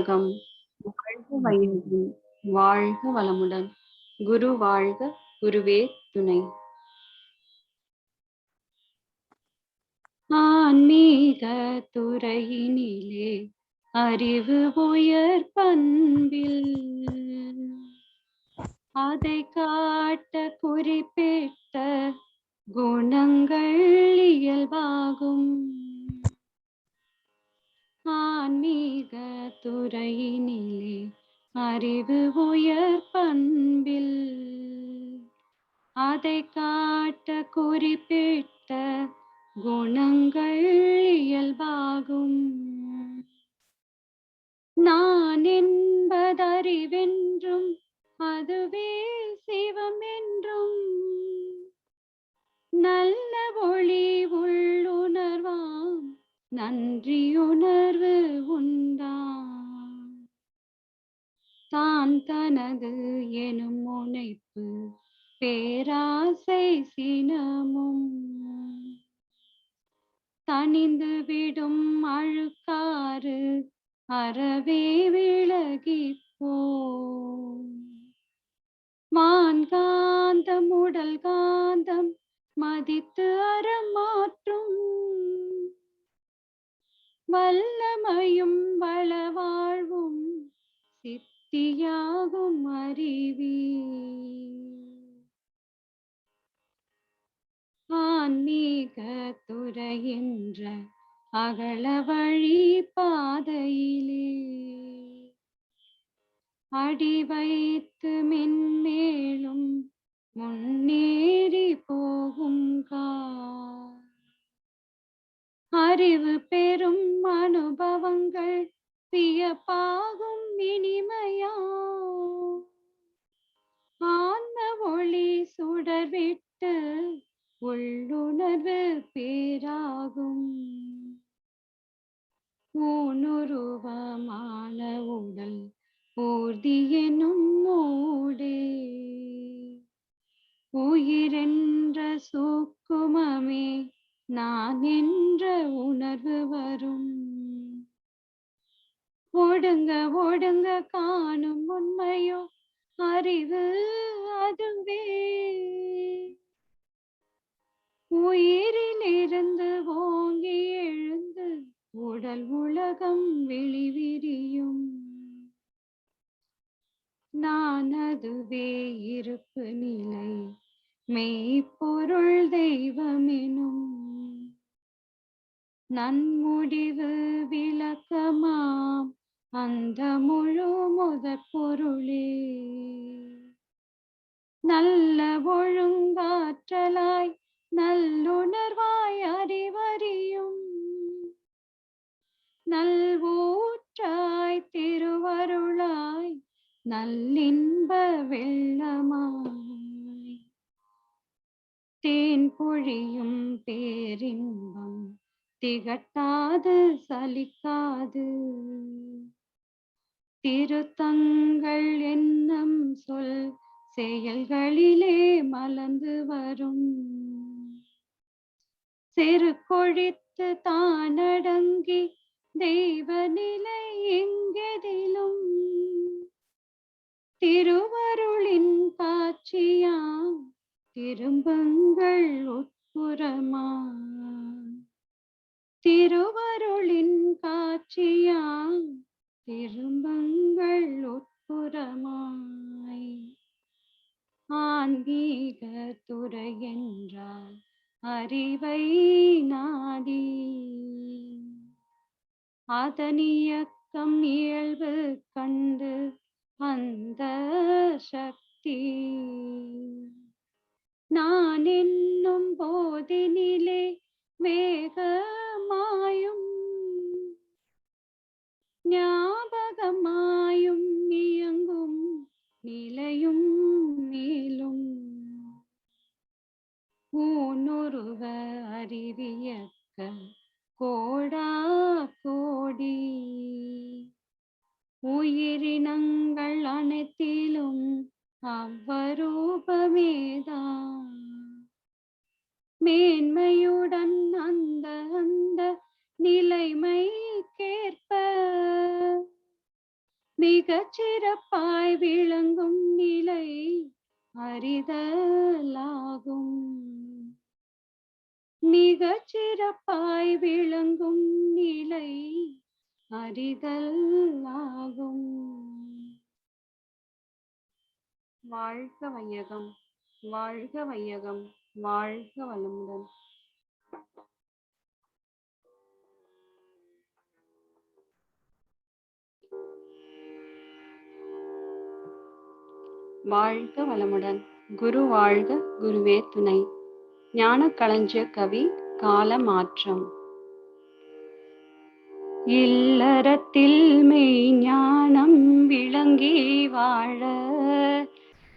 வணக்கம். வாழ்க வையகம். வாழ்க வளமுடன். குரு வாழ்க, குருவே துணை. ஆன்மீக துறையினிலே அறிவு உயர் பண்பில் அதை காட்ட குறிப்பிட்ட குணங்கள் இயல்பாகும். ஆன்மீக துறையினிலே அறிவு உயர் பண்பில் அதை காட்ட குறிப்பிட்ட குணங்கள் இயல்பாகும். நான் என்பதறிவென்றும் அதுவே சிவம் என்றும் நல்ல ஒளி உள்ளுணர்வாம் நன்றியுணர்வு உண்டாம். தான் தனது எனும் முனைப்பு பேராசை சினமும் தனிந்து விடும் அழுக்காறு அறவே விலகிப் போம். வான்காந்தம் உடல் காந்தம் மதித்து அறம் மாற்றும் வல்லமையும் வளவாழ்வும் சித்தியாகும் அறிவி. ஆன்மீக துறையென்ற அகல வழி பாதையிலே அடி வைத்து மென்மேலும் முன்னேறி போகும் அறிவு பெறும் அனுபவங்கள் வியப்பாகும் இனிமையா. ஆன்ம ஒளி சுடர்விட்டு உள்ளுணர்வு பேராகும். ஊனுருவமான உடல் ஊர்தி எனும் மூடே உயிரென்ற சூக்குமமே நான் என்ற உணர்வு வரும். ஒடுங்க ஒடுங்க காணும் உண்மையோ அறிவு அதுவே. உயிரிலிருந்து ஓங்கி எழுந்து உடல் உலகம் வெளிவிரியும். நான் அதுவே இருப்பு நிலை மெய்ப்பொருள் தெய்வமெனும் நன்முடிவு விளக்கமாம் அந்த முழு முதற் பொருளே. நல்ல ஒழுங்காற்றலாய் நல்லுணர்வாய் அறிவறியும் நல்வூற்றாய் திருவருளாய் நல்லின்ப வெள்ளமாய் தேன் பொழியும் பேரின்பம் திகட்டாது சலிக்காது திருத்தங்கள் எண்ணம் சொல் செயல்களிலே மலர்ந்து வரும். செருக்கொழித்து தானடங்கி தெய்வ நிலை எங்கெதிலும் திருவருளின் காட்சியாம் திரும்பங்கள் உட்புறமா. திருவருளின் காட்சியாம் திரும்பங்கள் உட்புறமாய். ஆன்மீக துறை என்றால் அறிவை நாடி அதன் இயக்கம் இயல்பு கண்டு அந்த சக்தி நான் என்னும் போதினிலே வேகமாயும் ஞாபகமாயும் இயங்கும் நிலையும் மேலும் ஊனுருவ அறிவியக்க கோடா கோடி உயிரினங்கள் அனைத்திலும் அவ்வரூபமேதான். மேன்மையுடன் அந்த அந்த நிலைமைக்கேற்ப மிகச் சிறப்பாய் விளங்கும் நிலை அறிதலாகும். மிகச் சிறப்பாய் விளங்கும் நிலை அறிதலாகும். வாழ்க வையகம், வாழ்க வையகம், வாழ்க வளமுடன். வாழ்க வளமுடன். குரு வாழ்க, குருவே துணை. ஞான களஞ்சிய கவி கால மாற்றம். இல்லறத்தில் மெய் ஞானம் விளங்கி வாழ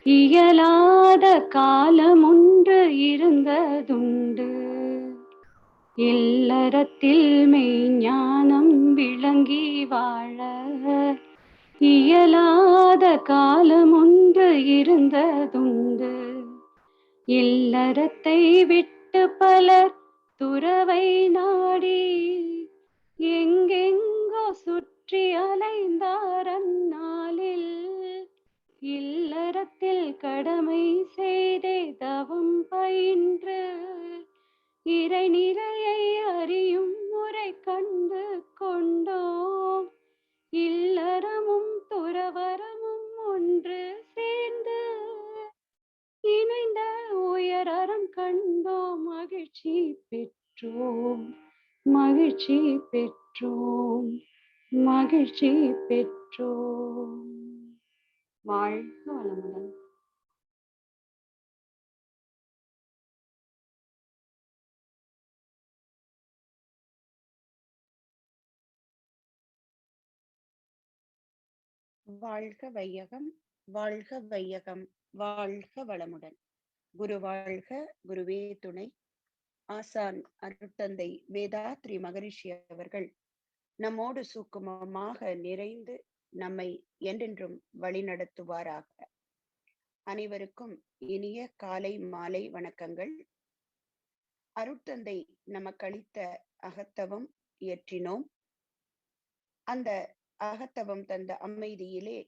இயலாத காலமொன்று இருந்ததுண்டு. இல்லறத்தில் மெய் ஞானம் விளங்கி வாழ இயலாத காலமொன்று இருந்ததுண்டு. இல்லறத்தை விட்டு பலர் துறவை நாடி எங்கெங்கோ சுற்றி அலைந்தார் அந்நாளில். இல்லறத்தில் கடமை செய்தே தவம் பயின்று இறைநிலையை அறியும் முறை கண்டு கொண்டோம். இல்லறமும் துறவரமும் ஒன்று சேர்ந்து இணைந்த உயரறம் கண்டோம். மகிழ்ச்சி பெற்றோம், மகிழ்ச்சி பெற்றோம், மகிழ்ச்சி பெற்றோம். வாழ்க வளமுடன். வாழ்க வையகம், வாழ்க வையகம், வாழ்க வளமுடன். குரு வாழ்க, குருவே துணை. ஆசான் அருட்தந்தை வேதாத்ரி மகரிஷி அவர்கள் நம்மோடு சூக்குமமாக நிறைந்து நம்மை என்றென்றும் வழிநடத்துவாராக. அனைவருக்கும் இனிய காலை மாலை வணக்கங்கள். அருட்தந்தை நமக்களித்த அகத்தவம் இயற்றினோம். அந்த அகத்தவம் தந்த அமைதியிலே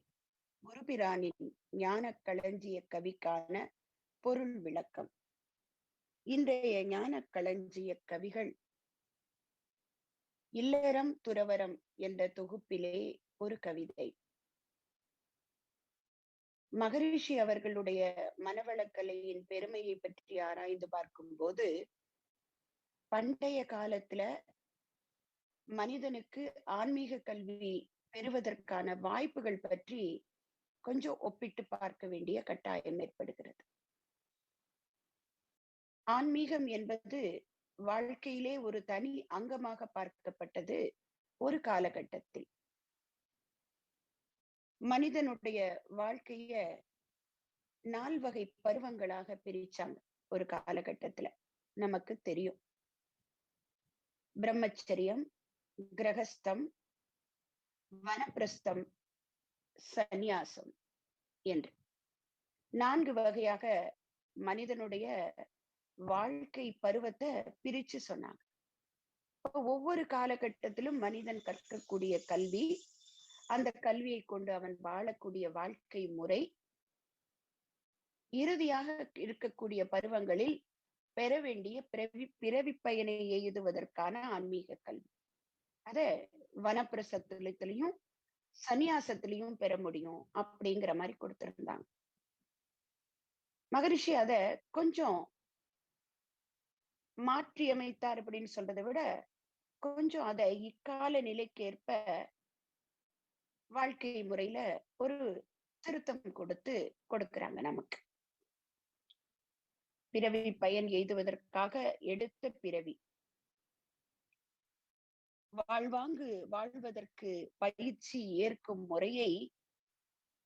குருபிரானின் ஞான களஞ்சிய கவிக்கான பொருள் விளக்கம். இன்றைய ஞான களஞ்சிய கவிகள் இல்லறம் துறவரம் என்ற தொகுப்பிலே ஒரு கவிதை. மகரிஷி அவர்களுடைய மனவளக்கலையின் பெருமையை பற்றி ஆராய்ந்து பார்க்கும் போது, பண்டைய காலத்துல மனிதனுக்கு ஆன்மீக கல்வி பெறுவதற்கான வாய்ப்புகள் பற்றி கொஞ்சம் ஒப்பிட்டு பார்க்க வேண்டிய கட்டாயம் ஏற்படுகிறது. ஆன்மீகம் என்பது வாழ்க்கையிலே ஒரு தனி அங்கமாக பார்க்கப்பட்டது ஒரு காலகட்டத்தில். மனிதனுடைய வாழ்க்கைய 4 வகை பருவங்களாக பிரிச்சாங்க ஒரு காலகட்டத்துல. நமக்கு தெரியும், பிரம்மச்சரியம், கிரகஸ்தம், வனப்பிரஸ்தம், சந்நியாசம் என்று 4 வகையாக மனிதனுடைய வாழ்க்கை பருவத்தை பிரிச்சு சொன்னாங்க. ஒவ்வொரு காலகட்டத்திலும் மனிதன் கற்கக்கூடிய கல்வி, அந்த கல்வியை கொண்டு அவன் வாழக்கூடிய வாழ்க்கை முறை, இறுதியாக இருக்கக்கூடிய பருவங்களில் பெற வேண்டிய பிறவி பயனை எய்துவதற்கான ஆன்மீக கல்வி, அத வனப்பிரசத்திலையும் சந்நியாசத்திலையும் பெற முடியும் அப்படிங்கிற மாதிரி கொடுத்திருந்தாங்க. மகரிஷி அத கொஞ்சம் மாற்றி அமைத்தார் அப்படின்னு சொல்றதை விட, கொஞ்சம் அதை இக்கால நிலைக்கேற்ப வாழ்க்கை முறையில ஒரு திருத்தம் கொடுக்கிறாங்க நமக்கு. பிறவி பயன் எய்துவதற்காக எடுத்த பிறவி, வாழ்வாங்கு வாழ்வதற்கு பயிற்சி ஏற்கும் முறையை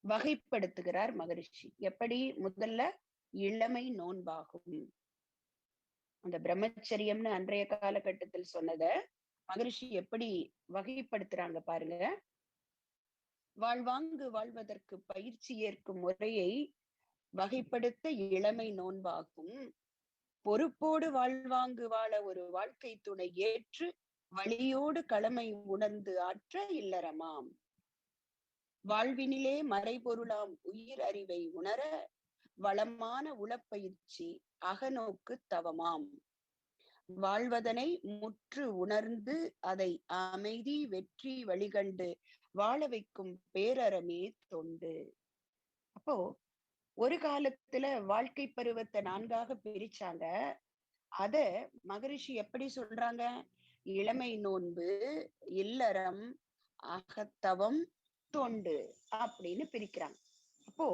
வகைப்படுத்துகிறார் மகரிஷி. எப்படி? முதல்ல இளமை நோன்பாகும். அந்த பிரம்மச்சரியம்னு அன்றைய காலகட்டத்தில் சொன்னத மகரிஷி எப்படி வகைப்படுத்துறாங்க பாருங்க. வாழ்வாங்கு வாழ்வதற்கு பயிற்சி ஏற்கும் முறையை வகைப்படுத்த இளமை நோன்பாகும். பொறுப்போடு வாழ்வாங்கு வாழ ஒரு வாழ்க்கை துணை ஏற்று வழியோடு கடமை உணர்ந்து ஆற்ற இல்லறமாம். வாழ்வினிலே மறைபொருளாம் உயிர் அறிவை உணர வளமான உளப்பயிற்சி அகநோக்கு தவமாம். வாழ்வதனை முற்று உணர்ந்து அதை அமைதி வெற்றி வழிகண்டு வாழ வைக்கும் பேரறமே தொண்டு. அப்போ ஒரு காலத்துல வாழ்க்கை பருவத்தை 4ஆக பிரிச்சாங்க. அத மகரிஷி எப்படி சொல்றாங்க? இளமை நோன்பு, இல்லறம், அகத்தவம், தொண்டு அப்படின்னு பிரிக்கிறாங்க. அப்போ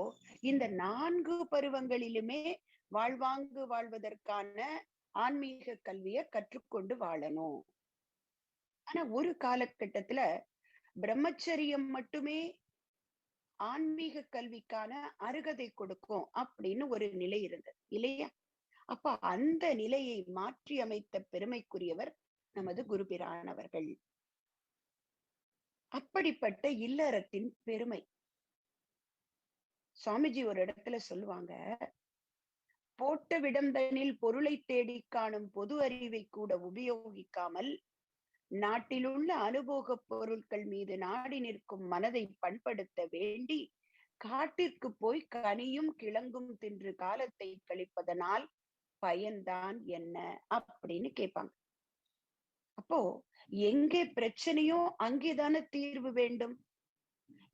இந்த 4 பருவங்களிலுமே வாழ்வாங்கு வாழ்வதற்கான ஆன்மீக கல்வியை கற்றுக்கொண்டு வாழணும். ஆனா ஒரு காலகட்டத்துல பிரம்மச்சரியம் மட்டுமே ஆன்மீக கல்விக்கான அருகதை கொடுக்கும் அப்படின்னு ஒரு நிலை இருந்தது இல்லையா? அப்ப அந்த நிலையை மாற்றி அமைத்த பெருமைக்குரியவர் நமது குருபிரான் அவர்கள். அப்படிப்பட்ட இல்லறத்தின் பெருமை சுவாமிஜி ஒரு இடத்துல சொல்லுவாங்க, போட்ட விடம்தனில் பொருளை தேடி காணும் பொது அறிவை கூட உபயோகிக்காமல் நாட்டிலுள்ள அனுபோக பொருட்கள் மீது நாடி நிற்கும் மனதை பண்படுத்த வேண்டி காட்டிற்கு போய் கனியும் கிழங்கும் தின்று காலத்தை கழிப்பதனால் பயன்தான் என்ன அப்படின்னு கேட்பாங்க. அப்போ எங்கே பிரச்சனையோ அங்கேதானே தீர்வு வேண்டும்.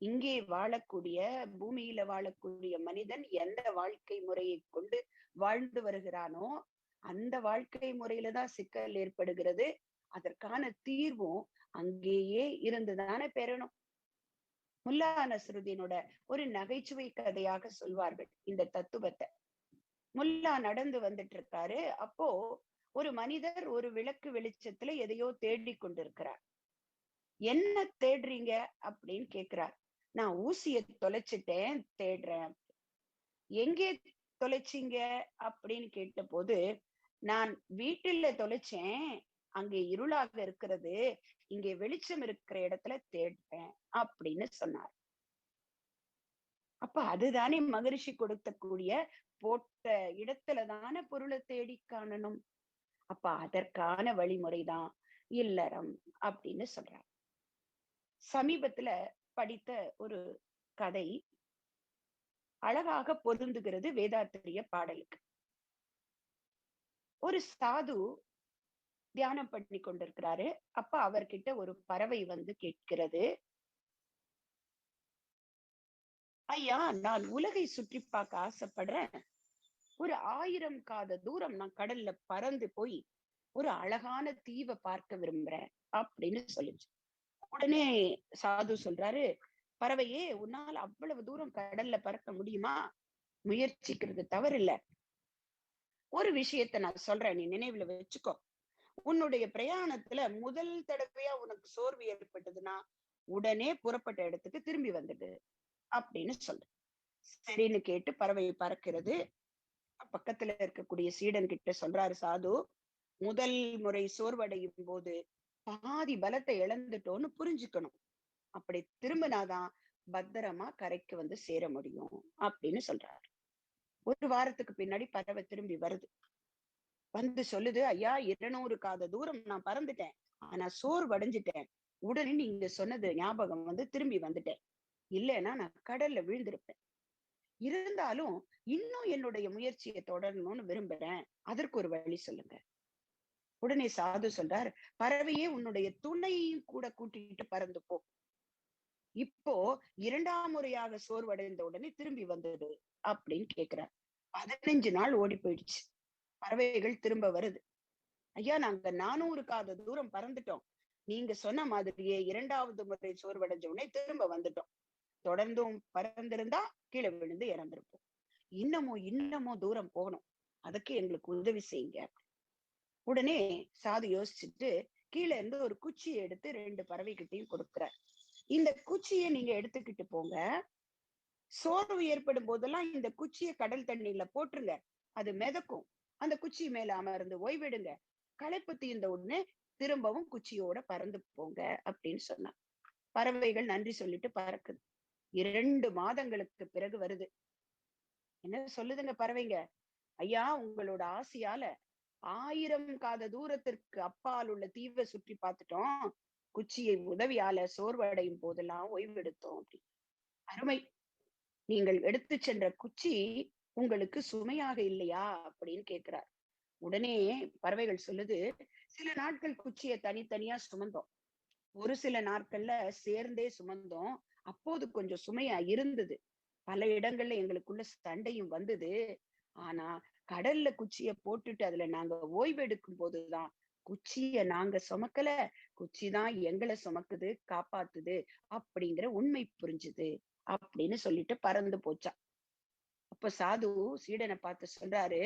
இங்கே வாழக்கூடிய பூமியில வாழக்கூடிய மனிதன் எந்த வாழ்க்கை முறையை கொண்டு வாழ்ந்து வருகிறானோ அந்த வாழ்க்கை முறையில தான் சிக்கல் ஏற்படுகிறது. அதற்கான தீர்வும் அங்கேயே இருந்துதானே பெறணும். முல்லா நஸ்ருதீனோட ஒரு நகைச்சுவை கதையாக சொல்வார்கள் இந்த தத்துவத்தை. முல்லா நடந்து வந்துட்டு இருக்காரு. அப்போ ஒரு மனிதர் ஒரு விளக்கு வெளிச்சத்துல எதையோ தேடி கொண்டிருக்கிறார். என்ன தேடுறீங்க அப்படின்னு கேக்குறார். நான் ஊசிய தொலைச்சிட்டேன், தேடுறேன். எங்கே தொலைச்சிங்க அப்படின்னு கேட்ட போது, நான் வீட்டுல தொலைச்சேன், அங்கே இருளாக இருக்கிறது, இங்கே வெளிச்சம் இருக்கிற இடத்துல தேடுறேன் அப்படின்னு சொன்னார். அப்ப அதுதானே மகரிஷி கொடுக்கக்கூடிய போட்ட இடத்துலதானே பொருளை தேடி காணணும். அப்ப அதற்கான வழிமுறைதான் இல்லறம் அப்படின்னு சொல்றார். சமீபத்துல படித்த ஒரு கதை அழகாக பொருந்துகிறது வேதாத்திரிய பாடலுக்கு. ஒரு சாது தியானம் பண்ணி கொண்டிருக்கிறாரு. அப்ப அவர்கிட்ட ஒரு பறவை வந்து கேட்கிறது, ஐயா, நான் உலகை சுற்றி பார்க்க ஆசைப்படுறேன். ஒரு 1000 காத தூரம் நான் கடல்ல பறந்து போய் ஒரு அழகான தீவை பார்க்க விரும்புறேன் அப்படின்னு சொல்லிச்சு. உடனே சாது சொல்றாரு, பறவையே, உன்னால் அவ்வளவு தூரம் கடல்ல பறக்க முடியுமா? முயற்சிக்கிறது தவறு இல்ல. ஒரு விஷயத்த நான் சொல்றேன், நீ நினைவுல வச்சுக்கோ. உன்னுடைய பிரயாணத்துல முதல் தடவையா உனக்கு சோர்வு ஏற்பட்டதுன்னா உடனே புறப்பட்ட இடத்துக்கு திரும்பி வந்துடு அப்படின்னு சொல்ற. சரின்னு கேட்டு பறவை பறக்கிறது. பக்கத்துல இருக்கக்கூடிய சீடன் கிட்ட சொல்றாரு சாது, முதல் முறை சோர்வடையும் போது பாதி பலத்தை இழந்துட்டோன்னு புரிஞ்சுக்கணும். அப்படி திரும்பினாதான் பத்திரமா கரைக்கு வந்து சேர முடியும் அப்படின்னு சொல்றாரு. ஒரு வாரத்துக்கு பின்னாடி பறவை திரும்பி வருது. வந்து சொல்லுது, ஐயா, 200 காத தூரம் நான் பறந்துட்டேன், ஆனா சோர்வடைஞ்சிட்டேன். உடனே நீங்க சொன்னது ஞாபகம் வந்து திரும்பி வந்துட்டேன். இல்லைன்னா நான் கடல்ல விழுந்திருப்பேன். இருந்தாலும் இன்னும் என்னுடைய முயற்சியை தொடரணும்னு விரும்புறேன். அதற்கு ஒரு வழி சொல்லுங்க. உடனே சாது சொல்றார், பறவையே, உன்னுடைய துணையையும் கூட கூட்டிட்டு பறந்து போ. இப்போ 2ஆம் முறையாக சோர்வடைந்த உடனே திரும்பி வந்தது அப்படின்னு கேக்குறார். 15 நாள் ஓடி போயிடுச்சு. பறவைகள் திரும்ப வருது. ஐயா, நாங்க 400 காத தூரம் பறந்துட்டோம். நீங்க சொன்ன மாதிரியே 2வது முறை சோர்வடைஞ்ச உடனே திரும்ப வந்துட்டோம். தொடர்ந்தும் பறந்திருந்தா கீழே விழுந்து இறந்திருப்போம். இன்னமும் தூரம் போகணும். அதுக்கு எங்களுக்கு உதவி செய்யுங்க. உடனே சாது யோசிச்சுட்டு கீழே இருந்து ஒரு குச்சியை எடுத்து 2 பறவைகிட்டையும் கொடுக்கிறார். இந்த குச்சியை நீங்க எடுத்துக்கிட்டு போங்க. சோர்வு ஏற்படும் போதெல்லாம் இந்த குச்சியை கடல் தண்ணீர்ல போட்டுருங்க. அது மிதக்கும். அந்த குச்சி மேல அமர்ந்து ஓய்விடுங்க. களைப்பு தீர்ந்த உடனே திரும்பவும் குச்சியோட பறந்து போங்க அப்படின்னு சொன்னார். பறவைகள் நன்றி சொல்லிட்டு பறக்குது. 2 மாதங்களுக்கு பிறகு வருது. என்ன சொல்லுதுங்க பறவைங்க? ஐயா, உங்களோட ஆசையால 1000 காத தூரத்திற்கு அப்பால் உள்ள தீவை சுற்றி பார்த்துட்டோம். குச்சியை உதவியால சோர்வடையும் போதெல்லாம் ஓய்வெடுத்தோம் அப்படி. அருமை. நீங்கள் எடுத்து சென்ற குச்சி உங்களுக்கு சுமையாக இல்லையா அப்படின்னு கேட்கிறார். உடனே பறவைகள் சொல்லுது, சில நாட்கள் குச்சியை தனித்தனியா சுமந்தோம், ஒரு சில நாட்கள்ல சேர்ந்தே சுமந்தோம். அப்போது கொஞ்சம் சுமையா இருந்தது. பல இடங்கள்ல எங்களுக்குள்ள சண்டையும் வந்தது. ஆனா கடல்ல குச்சிய போட்டுட்டு அதுல நாங்க ஓய்வெடுக்கும் போதுதான் குச்சிய நாங்க சுமக்கல, குச்சிதான் எங்களை சுமக்குது, காப்பாத்துது அப்படிங்கிற உண்மை புரிஞ்சுது அப்படின்னு சொல்லிட்டு பறந்து போச்சாம். அப்ப சாது சீடனை பார்த்து சொல்றாரு,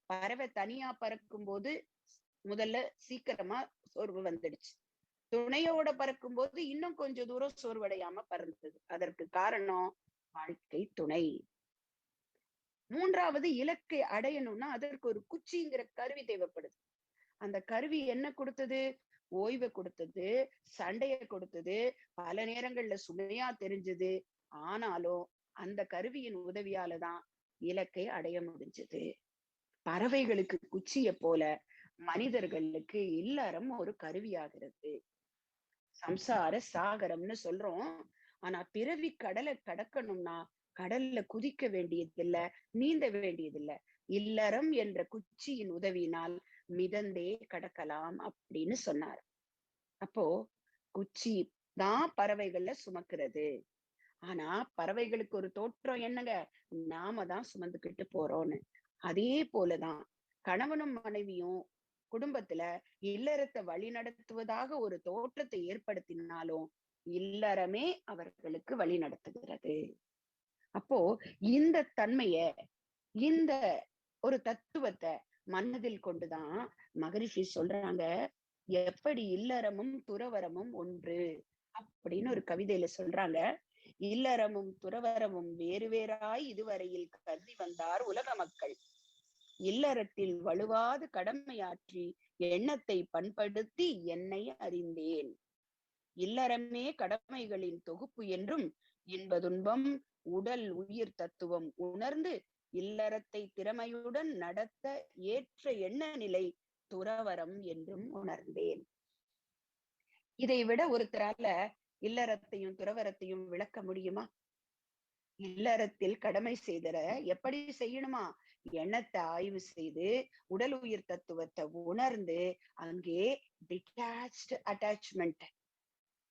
பறவை தனியா பறக்கும் போது முதல்ல சீக்கிரமா சோர்வு வந்துடுச்சு, துணையோட பறக்கும் போது இன்னும் கொஞ்சம் தூரம் சோர்வடையாம பறந்தது. அதற்கு காரணம் வாழ்க்கை துணை. மூன்றாவது, இலக்கை அடையணும்னா அதற்கு ஒரு குச்சிங்கிற கருவி தேவைப்படுது. அந்த கருவி என்ன கொடுத்தது? ஓய்வை கொடுத்தது, சண்டைய கொடுத்தது, பல நேரங்கள்ல சுமையா தெரிஞ்சது. ஆனாலும் அந்த கருவியின் உதவியாலதான் இலக்கை அடைய முடிஞ்சது. பறவைகளுக்கு குச்சிய போல மனிதர்களுக்கு இல்லறம் ஒரு கருவியாகிறது. சம்சார சாகரம்னு சொல்றோம். ஆனா பிறவி கடலை கடக்கணும்னா கடல்ல குதிக்க வேண்டியதில்ல, நீந்த வேண்டியதில்ல. இல்லறம் என்ற குச்சியின் உதவியினால் மிதந்தே கடக்கலாம் அப்படின்னு சொன்னார். அப்போ குச்சி தான் பறவைகள்ல சுமக்கிறது. ஆனா பறவைகளுக்கு ஒரு தோற்றம் என்னங்க, நாம தான் சுமந்துக்கிட்டு போறோம்னு. அதே போலதான் கணவனும் மனைவியும் குடும்பத்துல இல்லறத்தை வழி நடத்துவதாக ஒரு தோற்றத்தை ஏற்படுத்தினாலும் இல்லறமே அவர்களுக்கு வழி நடத்துகிறது. அப்போ இந்த தன்மைய, இந்த ஒரு தத்துவத்தை மனதில் கொண்டுதான் மகரிஷி சொல்றாங்க, எப்படி இல்லறமும் துறவரமும் ஒன்று அப்படின்னு ஒரு கவிதையில சொல்றாங்க. இல்லறமும் துறவரமும் வேறு வேறாய் இதுவரையில் கருதி வந்தார் உலக மக்கள். இல்லறத்தில் வலுவாது கடமையாற்றி எண்ணத்தை பண்படுத்தி என்னை அறிந்தேன். இல்லறமே கடமைகளின் தொகுப்பு என்றும் இன்ப துன்பம் உடல் உயிர் தத்துவம் உணர்ந்து இல்லறத்தை திறமையுடன் நடத்த ஏற்ற எண்ண நிலை துறவரம் என்றும் உணர்ந்தேன். இதை விட ஒருத்தரால இல்லறத்தையும் துறவரத்தையும் விளக்க முடியுமா? இல்லறத்தில் கடமை செய்தற எப்படி செய்யணுமா? எண்ணத்தை ஆய்வு செய்து உடல் உயிர் தத்துவத்தை உணர்ந்து அங்கே டிட்டாச்ட் அட்டாச்மெண்ட்,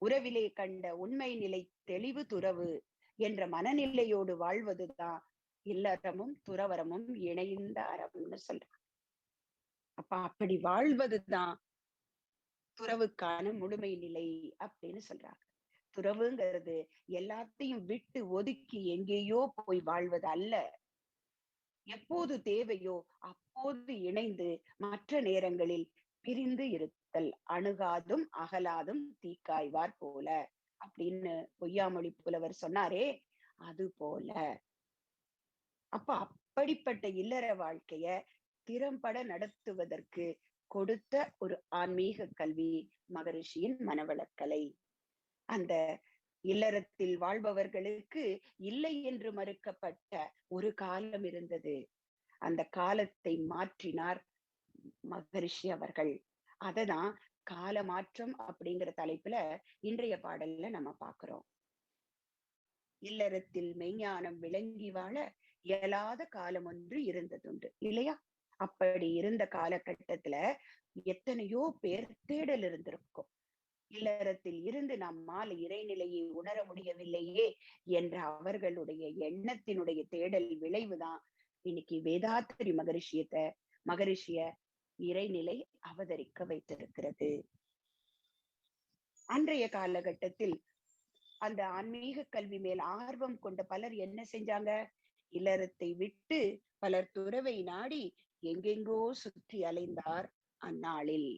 உறவிலே கண்ட உண்மை நிலை தெளிவு துறவு என்ற மனநிலையோடு வாழ்வதுதான் இல்லறமும் துறவரமும் இணைந்த அறம்னு சொல்றாங்க. அப்ப அப்படி வாழ்வதுதான் துறவுக்கான முழுமை நிலை அப்படின்னு சொல்றாங்க. துறவுங்கிறது எல்லாத்தையும் விட்டு ஒதுக்கி எங்கேயோ போய் வாழ்வது அல்ல. எப்போது தேவையோ அப்போது இணைந்து மற்ற நேரங்களில் பிரிந்து இருத்தல். அணுகாதும் அகலாதும் தீக்காய்வார் போல அப்படின்னு பொய்யாமொழி புலவர் சொன்னாரே, அது போல. அப்ப அப்படிப்பட்ட இல்லற வாழ்க்கைய திறம்பட நடத்துவதற்கு கொடுத்த ஒரு ஆன்மீக கல்வி மகரிஷியின் மனவளக்கலை. அந்த இல்லறத்தில் வாழ்பவர்களுக்கு இல்லை என்று மறுக்கப்பட்ட ஒரு காலம் இருந்தது. அந்த காலத்தை மாற்றினார் மகரிஷி அவர்கள். அததான் கால மாற்றம் அப்படிங்கிற தலைப்புல இன்றைய பாடல்ல நம்ம பார்க்கிறோம். இல்லறத்தில் மெய்ஞானம் விளங்கி வாழ இயலாத காலம் ஒன்று இருந்ததுண்டு இல்லையா? அப்படி இருந்த காலகட்டத்துல எத்தனையோ பேர் தேடல் இருந்திருக்கும். இல்லறத்தில் இருந்து நம்மால் இறைநிலையை உணர முடியவில்லையே என்ற அவர்களுடைய எண்ணத்தினுடைய தேடல் விளைவுதான் இன்னைக்கு வேதாத்திரி மகரிஷிய இறைநிலை அவதரிக்க வைத்திருக்கிறது. அன்றைய காலகட்டத்தில் அந்த ஆன்மீக கல்வி மேல் ஆர்வம் கொண்ட பலர் என்ன செஞ்சாங்க? இல்லறத்தை விட்டு பலர் துறவை நாடி எங்கெங்கோ சுற்றி அலைந்தார் அந்நாளில்.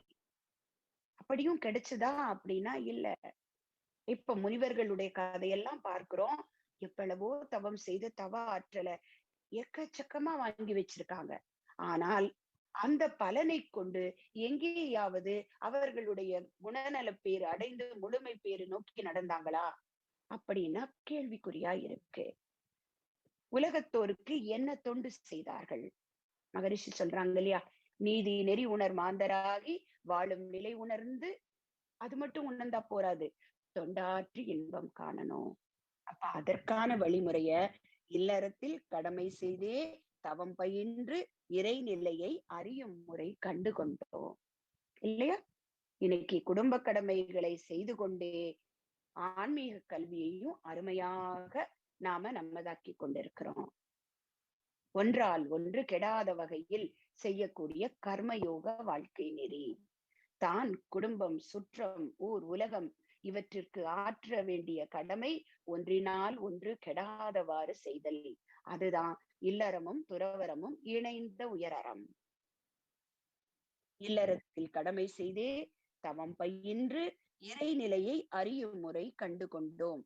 அப்படியும் கிடைச்சதா அப்படின்னா இல்ல. இப்ப முனிவர்களுடைய கதையெல்லாம் பார்க்கிறோம். எவ்வளவோ தவம் செய்து தவ ஆற்றலை எக்கச்சக்கமா வாங்கி வச்சிருக்காங்க. ஆனால் அந்த பலனை கொண்டு எங்கேயாவது அவர்களுடைய குணநல பேரு அடைந்து முழுமை பேரு நோக்கி நடந்தாங்களா அப்படின்னா கேள்விக்குறியா இருக்கு. உலகத்தோருக்கு என்ன தொண்டு செய்தார்கள்? மகரிஷி சொல்றாங்க இல்லையா, நீதி நெறி உணர் மாந்தராகி வாழும் நிலை உணர்ந்து, அது மட்டும் உணர்ந்தா போராது, தொண்டாற்றி இன்பம் காணணும் அப்ப அதற்கான வழிமுறைய இல்லறத்தில் கடமை செய்தே தவம் பயின்று இறைநிலையை அறியும் முறை கண்டு கொண்டோம் இல்லையா? இன்னைக்கு குடும்ப கடமைகளை செய்து கொண்டே ஆன்மீக கல்வியையும் அருமையாக நாம நம்மதாக்கி கொண்டிருக்கிறோம். ஒன்றால் ஒன்று கெடாத வகையில் செய்யக்கூடிய கர்மயோக வாழ்க்கை நெறி தான் குடும்பம், சுற்றம், ஊர், உலகம் இவற்றிற்கு ஆற்ற வேண்டிய கடமை ஒன்றினால் ஒன்று கெடாதவாறு செய்தல். அதுதான் இல்லறமும் துறவரமும் இணைந்த உயரறம். இல்லறத்தில் கடமை செய்தே தவம் பயின்று இறைநிலையை அறியும் முறை கண்டு கொண்டோம்.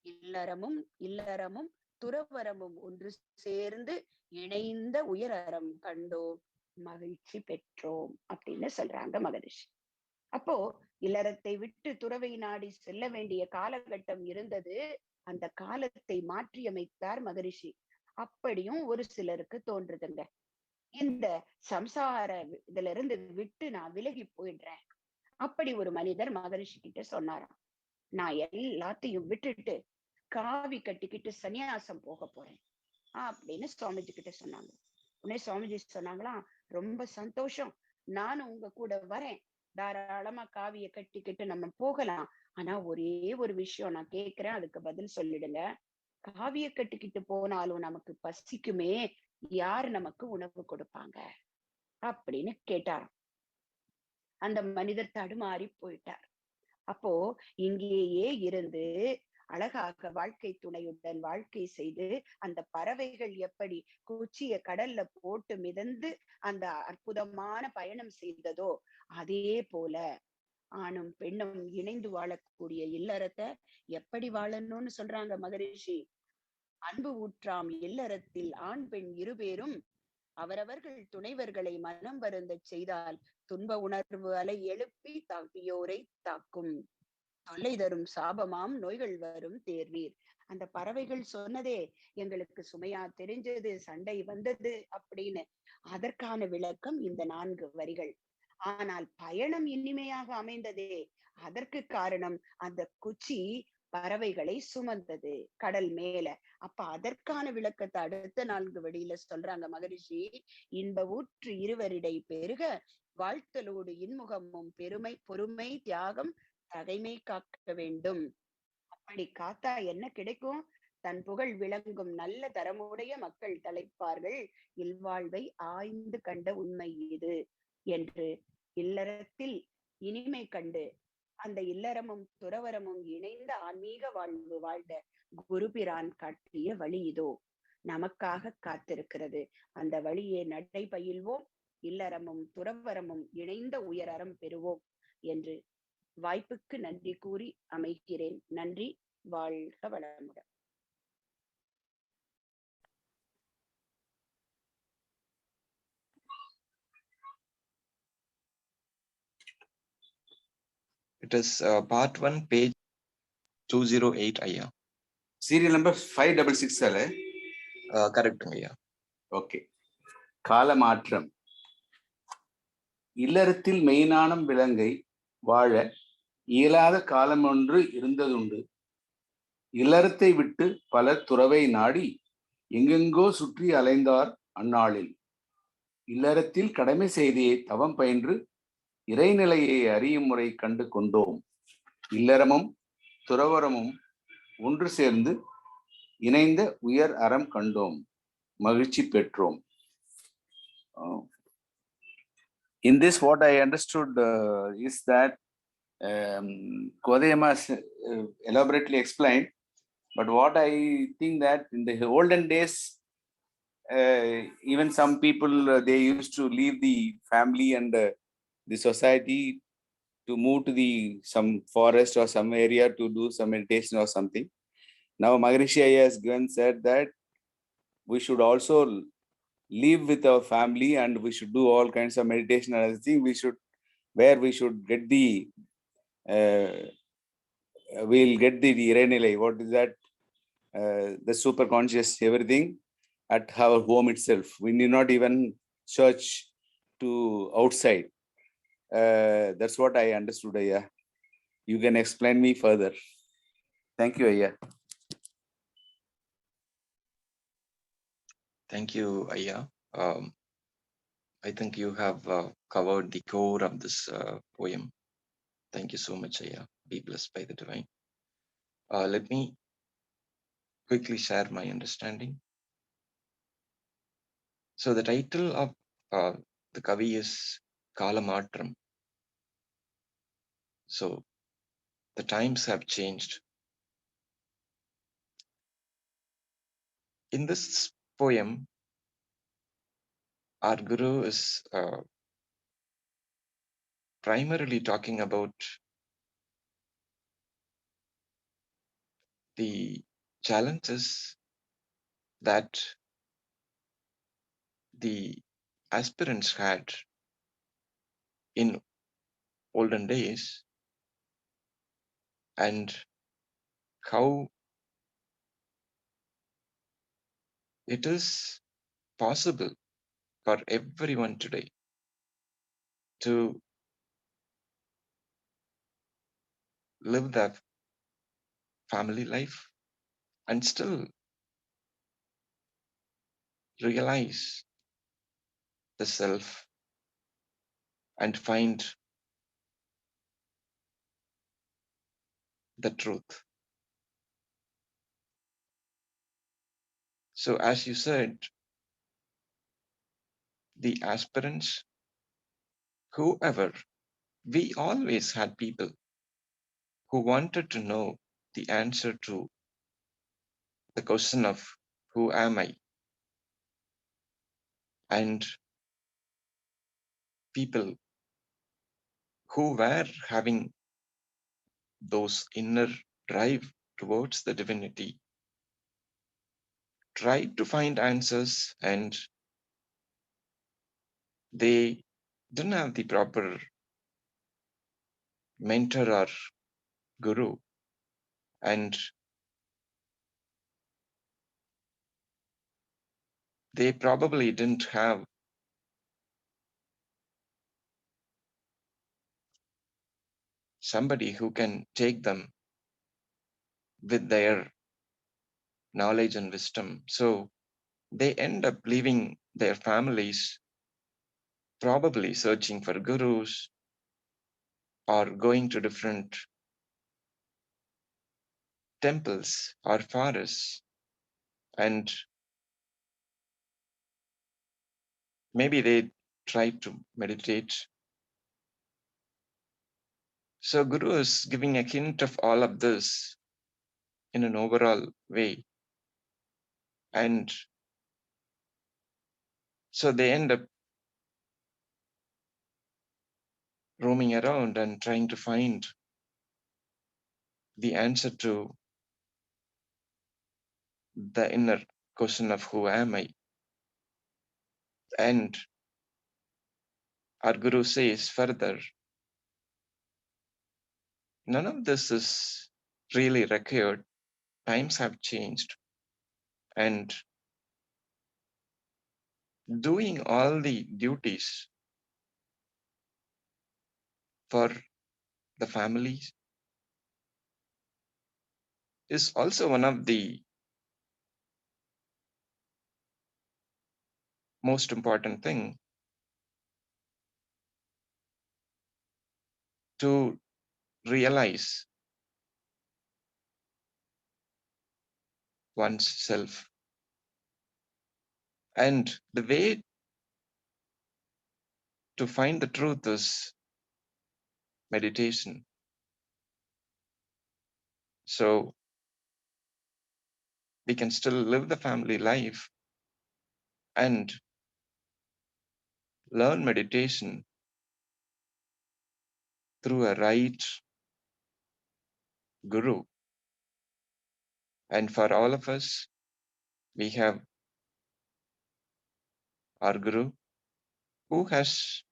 இல்லறமும் துறவரமும் ஒன்று சேர்ந்து இணைந்த உயரறம் கண்டோம், மகிழ்ச்சி பெற்றோம் அப்படின்னு சொல்றாங்க மகரிஷி. அப்போ இல்லறத்தை விட்டு துறவை நாடி செல்ல வேண்டிய காலகட்டம் இருந்தது. அந்த காலத்தை மாற்றியமைத்தார் மகரிஷி. அப்படியும் ஒரு சிலருக்கு தோன்றுதுங்க, இந்த சம்சார இதுல இருந்து விட்டு நான் விலகி போயிடுறேன். அப்படி ஒரு மனிதர் மகரிஷி கிட்ட சொன்னாராம், நான் எல்லாத்தையும் விட்டுட்டு காவி கட்டிக்கிட்டு சன்னியாசம் போக போறேன் அப்படின்னு சுவாமிஜி கிட்ட சொன்னாங்க. உடனே சுவாமிஜி சொன்னாங்களாம், ரொம்ப சந்தோஷம், நானும் உங்க கூட வரேன், தாராளமா காவிய கட்டிக்கிட்டு நம்ம போகலாம். ஆனா ஒரே ஒரு விஷயம் நான் கேட்கிறேன், அதுக்கு பதில் சொல்லிடுங்க. காவிய கட்டிக்கிட்டு போனாலும் நமக்கு பசிக்குமே, யார் நமக்கு உணவு கொடுப்பாங்க அப்படின்னு கேட்டாராம். அந்த மனிதர் தடுமாறி போயிட்டார். அப்போ இங்கேயே இருந்து அழகாக வாழ்க்கை துணையுடன் வாழ்க்கை செய்து அந்த பறவைகள் எப்படி குச்சிய கடல்ல போட்டு மிதந்து அந்த அற்புதமான பயணம் செய்ததோ, அதே போல ஆணும் பெண்ணும் இணைந்து வாழக்கூடிய இல்லறத்தை எப்படி வாழணும்னு சொல்றாங்க மகரிஷி. அன்பு ஊற்றாம் இல்லறத்தில் ஆண் பெண் இருபேரும் அவரவர்கள் துணைவர்களை மனம் வருந்த செய்தால் துன்ப உணர்வு அலை எழுப்பி தாக்கியோரை தாக்கும், தொல்லை தரும் சாபமாம் நோய்கள் வரும் தேர்வீர். அந்த பறவைகள் சொன்னதே எங்களுக்கு சுமையா தெரிஞ்சது, சண்டை வந்தது அப்படின்னு. அதற்கான விளக்கம் இந்த 4 வரிகள். ஆனால் பயணம் இனிமையாக அமைந்ததே, அதற்கு காரணம் அந்த குச்சி பறவைகளை சுமந்தது கடல் மேல. அப்ப அதற்கான விளக்கத்தை அடுத்த 4 வழியில சொல்றாங்க மகரிஷி. இன்ப ஊற்று இருவரிடை பெருக வாழ்த்தலோடு இன்முகமும் பெருமை பொறுமை தியாகம் தகைமை காக்க வேண்டும். அப்படி காத்தா என்ன கிடைக்கும்? தன் புகழ் விளங்கும் நல்ல தரமுடைய மக்கள் தலைப்பார்கள், இல்வாழ்வை ஆய்ந்து கண்ட உண்மை இது என்று இல்லறத்தில் இனிமை கண்டு அந்த இல்லறமும் துறவரமும் இணைந்த ஆன்மீக வாழ்வு வாழ்ந்த குருபிரான் காட்டிய வழி இதோ நமக்காக காத்திருக்கிறது. அந்த வழியை நடை பயில்வோம், இல்லறமும் துறவரமும் இணைந்த உயரறம் பெறுவோம் என்று வாய்ப்புக்கு நன்றி கூறி அமைகிறேன். நன்றி. வாழ்க வளமுடன். It is part 1, page 208, ஐயா. Serial number 566 அல்ல? Correct ஐயா. Okay. காலமாற்றம். இல்லறத்தில் மெய்ஞானம் விளங்கை வாழ இயலாத காலம் ஒன்று இருந்ததுண்டு. இல்லறத்தை விட்டு பலர் துறவை நாடி எங்கெங்கோ சுற்றி அலைந்தார் அந்நாளில். இல்லறத்தில் கடமை செய்தே தவம் பயின்று இறைநிலையை அறியும் முறை கண்டு கொண்டோம். இல்லறமும் துறவரமும் ஒன்று சேர்ந்து இணைந்த உயர் அறம் கண்டோம், மகிழ்ச்சி பெற்றோம். In this, what I understood is that Kodayama elaborately explained, but what I think that in the olden days, even some people they used to leave the family and the society to move to some forest or some area to do some meditation or something. Now Maharishi has given said that we should also live with our family and we should do all kinds of meditation and everything. We should get the we'll get the Irenilai. What is that? The super conscious everything at our home itself. We need not even search to outside. That's what I understood, Ayya. You can explain me further. Thank you, Ayya. Thank you, Aya. Um, I think you have covered the core of this poem. Thank you so much, Aya. Be blessed by the divine. Let me quickly share my understanding. So the title of uh, the Kavi is Kalamatram. So the times have changed. In this poem, our Guru is primarily talking about the challenges that the aspirants had in olden days and how it is possible for everyone today to live the family life and still realize the self and find the truth. So, as you said, the aspirants, whoever, we always had people who wanted to know the answer to the question of who am I? And people who were having those inner drive towards the divinity tried to find answers and they didn't have the proper mentor or guru, and they probably didn't have somebody who can take them with their knowledge and wisdom. So they end up leaving their families, probably searching for gurus or going to different temples or forests, and maybe they try to meditate. So Guru is giving a hint of all of this in an overall way. And so they end up roaming around and trying to find the answer to the inner question of who am I. And our Guru says further, none of this is really required. Times have changed. And doing all the duties for the families is also one of the most important thing to realize oneself. And the way to find the truth is meditation. So we can still live the family life and learn meditation through a right guru. And for all of us, we have our guru who has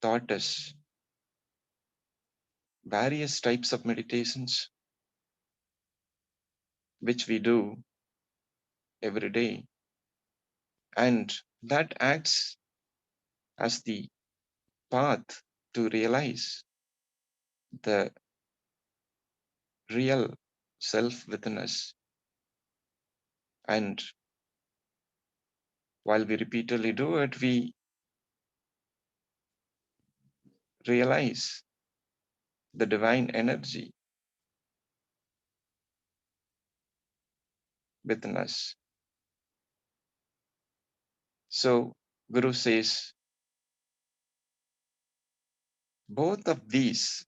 taught us various types of meditations, which we do every day. And that acts as the path to realize the real self within us. And while we repeatedly do it, we realize the divine energy within us. So Guru says, both of these,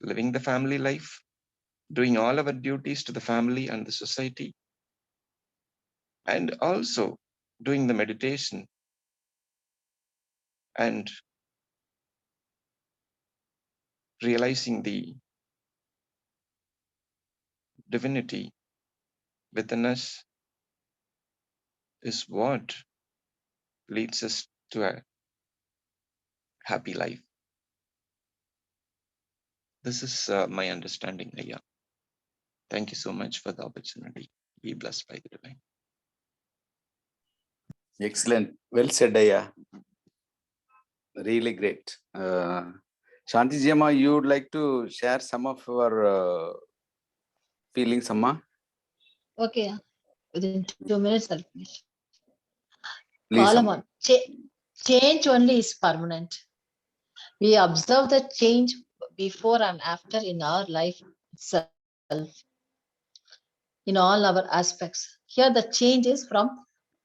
living the family life, doing all our duties to the family and the society, and also doing the meditation and realizing the divinity within us, is what leads us to a happy life. This is my understanding, Ayya. Thank you so much for the opportunity. Be blessed by the divine. Excellent. Well said, Aya. Really great. Shanti Jama, you would like to share some of your feelings, Amma? Okay, within 2 minutes, I'll finish. Please, Amma. Kalaman, change only is permanent. We observe the change before and after in our life itself, in all our aspects. Here, the change is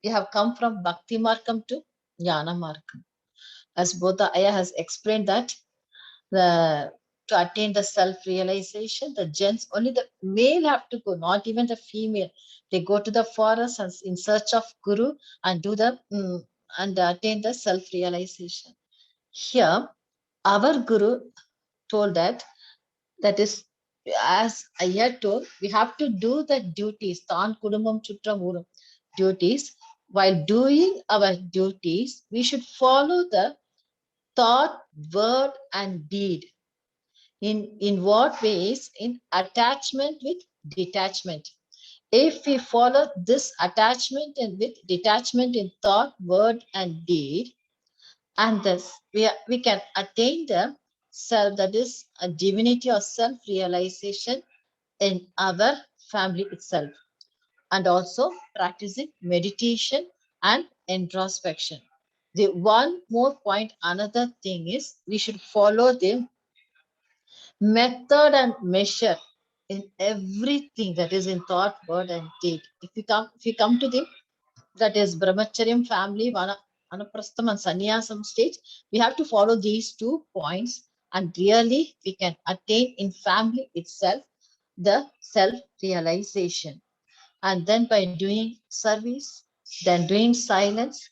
we have come from Bhakti Margam to Jnana Margam. As both the Ayah has explained that to attain the self-realization, the gents, only the male have to go, not even the female. They go to the forest and in search of Guru and do and attain the self-realization. Here, our Guru told that is, as I had told, we have to do the duties, Tan Kudumam Chutramuram duties. While doing our duties, we should follow the thought, word, and deed. In what ways? In attachment with detachment. If we follow this attachment and with detachment in thought, word, and deed, and thus we can attain the self, that is a divinity or self-realization in our family itself, and also practicing meditation and introspection. The one more point, another thing is we should follow the method and measure in everything that is in thought, word, and deed. If you come to the that is brahmacharyam family, vanaprastham and sannyasam stage, we have to follow these 2 points, and really we can attain in family itself the self-realization. And then by doing service, then doing silence,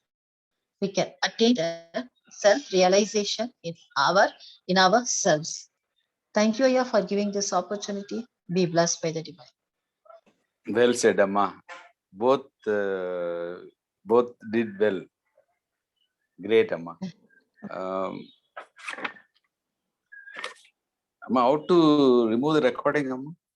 we can attain the self-realization in ourselves. Thank you, Ayah, for giving this opportunity. Be blessed by the divine. Well said, Amma. Both did well. Great, Amma. Amma, how to remove the recording, Amma?